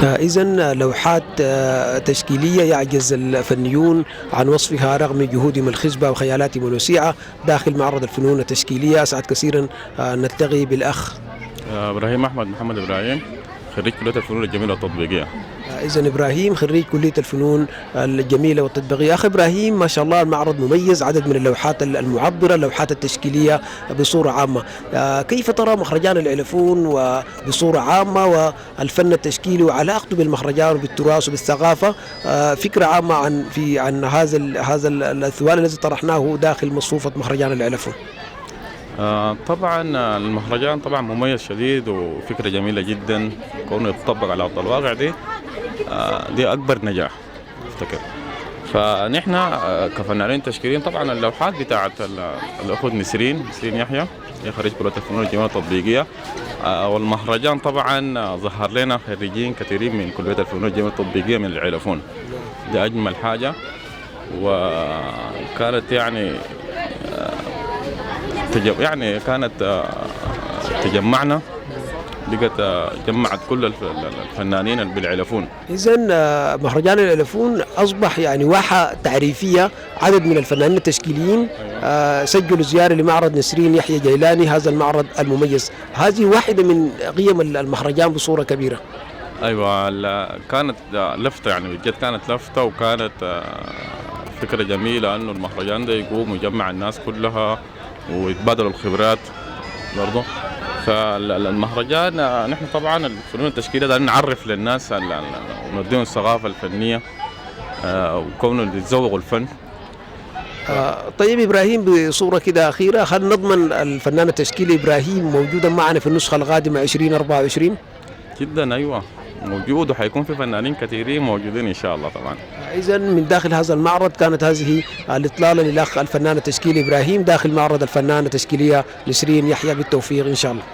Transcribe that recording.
إذن لوحات تشكيلية يعجز الفنيون عن وصفها رغم جهودهم الخصبة وخيالاتهم الوسيعة داخل معرض الفنون التشكيلية. أسعد كثيرا نلتقي بالأخ ابراهيم احمد محمد ابراهيم، خريج كليه الفنون الجميله والتطبيقيه. إذن إبراهيم خريج كلية الفنون الجميلة والتطبيقية. أخ إبراهيم، ما شاء الله المعرض مميز، عدد من اللوحات المعبرة، اللوحات التشكيلية بصورة عامة. كيف ترى مهرجان العلفون وبصورة عامة والفن التشكيلي وعلاقته بالمهرجان وبالتراث وبالثقافة؟ فكرة عامة عن هذا الثوال الذي طرحناه داخل مصفوفة مهرجان العلفون. طبعا المهرجان طبعا مميز شديد وفكره جميله جدا كونه يتطبق على ارض الواقع دي اكبر نجاح افتكر. فنحن كفنانين تشكيليين طبعا اللوحات بتاعت الاخت نسرين يحيى، هي خريج كليه الفنون الجميله والتطبيقيه. والمهرجان طبعا ظهر لنا خريجين كثيرين من كليه الفنون الجميله والتطبيقيه من العلفون. دي اجمل حاجه، وكانت كانت تجمعنا، بقت جمعت كل الفنانين بالعلفون. إذن مهرجان العلفون أصبح واحة تعريفية. عدد من الفنانين التشكيليين سجلوا زيارة لمعرض نسرين يحيى جيلاني، هذا المعرض المميز. هذه واحدة من قيم المهرجان بصورة كبيرة. أيوة، كانت لفتة، بجد كانت لفتة، وكانت فكرة جميلة أنه المهرجان ده يقوم ويجمع الناس كلها ويتبادلوا الخبرات برضه. فالمهرجان نحن طبعا الفنون التشكيلية ده نعرف للناس ونديهم الثقافة الفنية وكونه يتذوقوا الفن. طيب إبراهيم، بصورة كده أخيرة، هل نضمن الفنان التشكيلي إبراهيم موجودا معنا في النسخة القادمة 2024؟ جدا أيوة موجود، وحيكون في فنانين كثيرين موجودين إن شاء الله طبعا. إذن من داخل هذا المعرض كانت هذه الإطلالة للأخ الفنان التشكيلي إبراهيم داخل معرض الفنانة التشكيلية نسرين يحيى. بالتوفيق إن شاء الله.